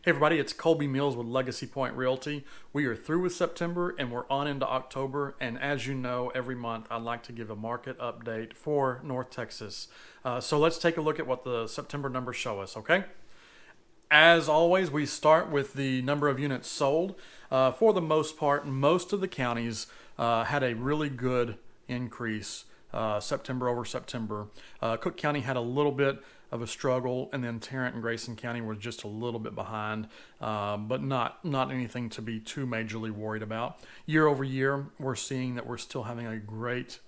Hey everybody, it's Colby Mills with Legacy Point Realty. We are through with September and we're on into October. And as you know, every month I like to give a market update for North Texas. So let's take a look at what the September numbers show us, okay? As always, we start with the number of units sold. For the most part, most of the counties had a really good increase September over September. Cook County had a little bit of a struggle, and then Tarrant and Grayson County were just a little bit behind, but not anything to be too majorly worried about. Year over year, we're seeing that we're still having a great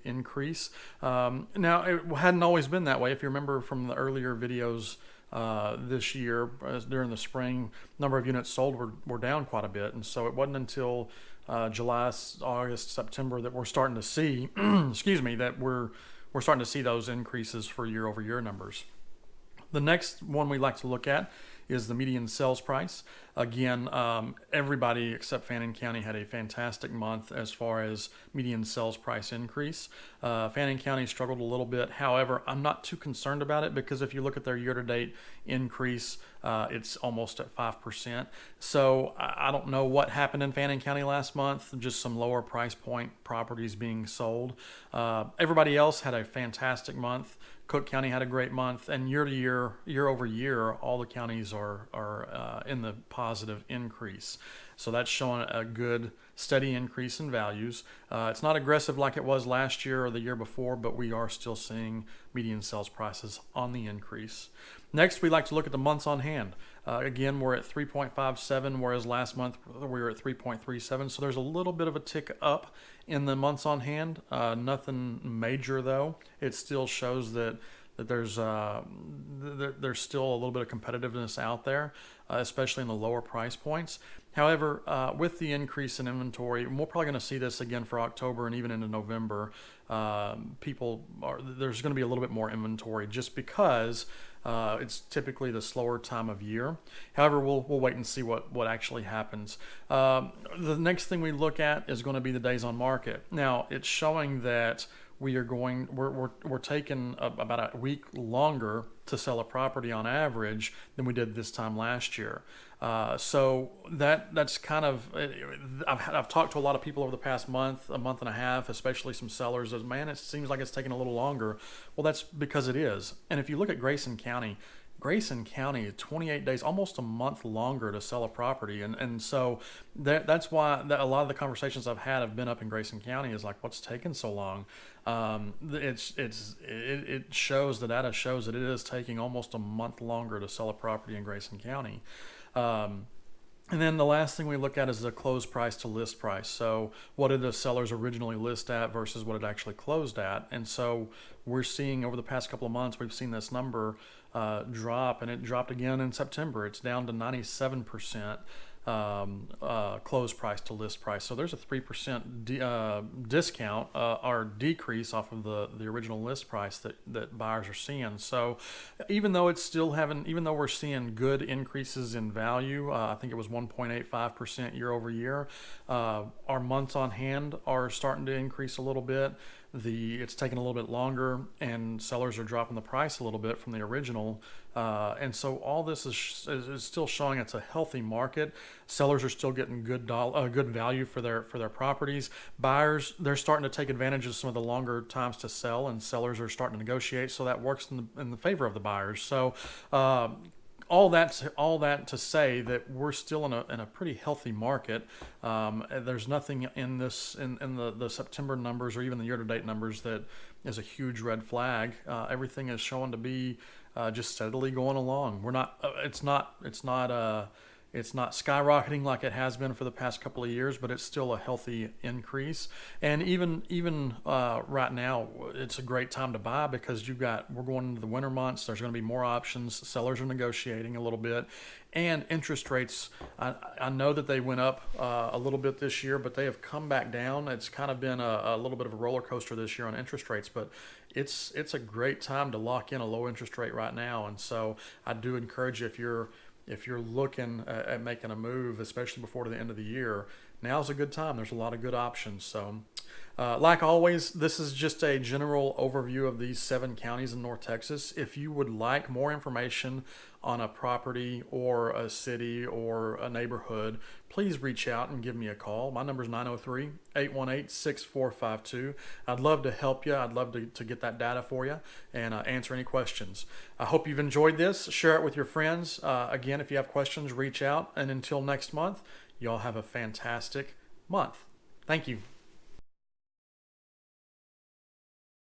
increase. Now, it hadn't always been that way. If you remember from the earlier videos this year, during the spring, number of units sold were down quite a bit, and so it wasn't until July, August, September that we're starting to see, excuse me, that we're starting to see those increases for year over year numbers. The next one we like to look at is the median sales price. Again, everybody except Fannin County had a fantastic month as far as median sales price increase. Fannin County struggled a little bit. However, I'm not too concerned about it because if you look at their year-to-date increase, it's almost at 5%. So I don't know what happened in Fannin County last month, just some lower price point properties being sold. Everybody else had a fantastic month. Cook County had a great month, and year to year, year over year, all the counties are in the positive increase. So that's showing a good, steady increase in values. It's not aggressive like it was last year or the year before, but we are still seeing median sales prices on the increase. Next, we like to look at the months on hand. Again, we're at 3.57, whereas last month we were at 3.37. So there's a little bit of a tick up in the months on hand. Nothing major though. It still shows that there's still a little bit of competitiveness out there, especially in the lower price points. However, with the increase in inventory, and we're probably going to see this again for October and even into November, there's going to be a little bit more inventory just because it's typically the slower time of year. However, we'll wait and see what actually happens. The next thing we look at is going to be the days on market. Now, it's showing that we're taking about a week longer to sell a property on average than we did this time last year. So that's kind of, I've talked to a lot of people over the past a month and a half, especially some sellers. As man, it seems like it's taking a little longer. Well, that's because it is. And if you look at Grayson County, 28 days, almost a month longer to sell a property, and so that's why a lot of the conversations I've had have been up in Grayson County is like, what's taking so long? It shows, the data shows that it is taking almost a month longer to sell a property in Grayson County. And then the last thing we look at is the close price to list price. So what did the sellers originally list at versus what it actually closed at? And so we're seeing over the past couple of months, we've seen this number drop, and it dropped again in September. It's down to 97% close price to list price. So there's a 3% discount or decrease off of the original list price that buyers are seeing. So even though we're seeing good increases in value, I think it was 1.85% year over year, our months on hand are starting to increase a little bit. It's taking a little bit longer, and sellers are dropping the price a little bit from the original, and so all this is still showing it's a healthy market. Sellers are still getting good value for their properties. Buyers, they're starting to take advantage of some of the longer times to sell, and sellers are starting to negotiate, so that works in the favor of the buyers. So all that to say that we're still in a pretty healthy market. There's nothing in the September numbers or even the year-to-date numbers that is a huge red flag. Everything is showing to be just steadily going along. It's not skyrocketing like it has been for the past couple of years, but it's still a healthy increase. And even right now, it's a great time to buy because we're going into the winter months. There's going to be more options. Sellers are negotiating a little bit, and interest rates. I know that they went up a little bit this year, but they have come back down. It's kind of been a little bit of a roller coaster this year on interest rates, but it's a great time to lock in a low interest rate right now. And so I do encourage you, if you're looking at making a move, especially before the end of the year, now's a good time. There's a lot of good options. So Like always, this is just a general overview of these 7 counties in North Texas. If you would like more information on a property or a city or a neighborhood, please reach out and give me a call. My number is 903-818-6452. I'd love to help you. I'd love to get that data for you and answer any questions. I hope you've enjoyed this. Share it with your friends. Again, if you have questions, reach out. And until next month, y'all have a fantastic month. Thank you.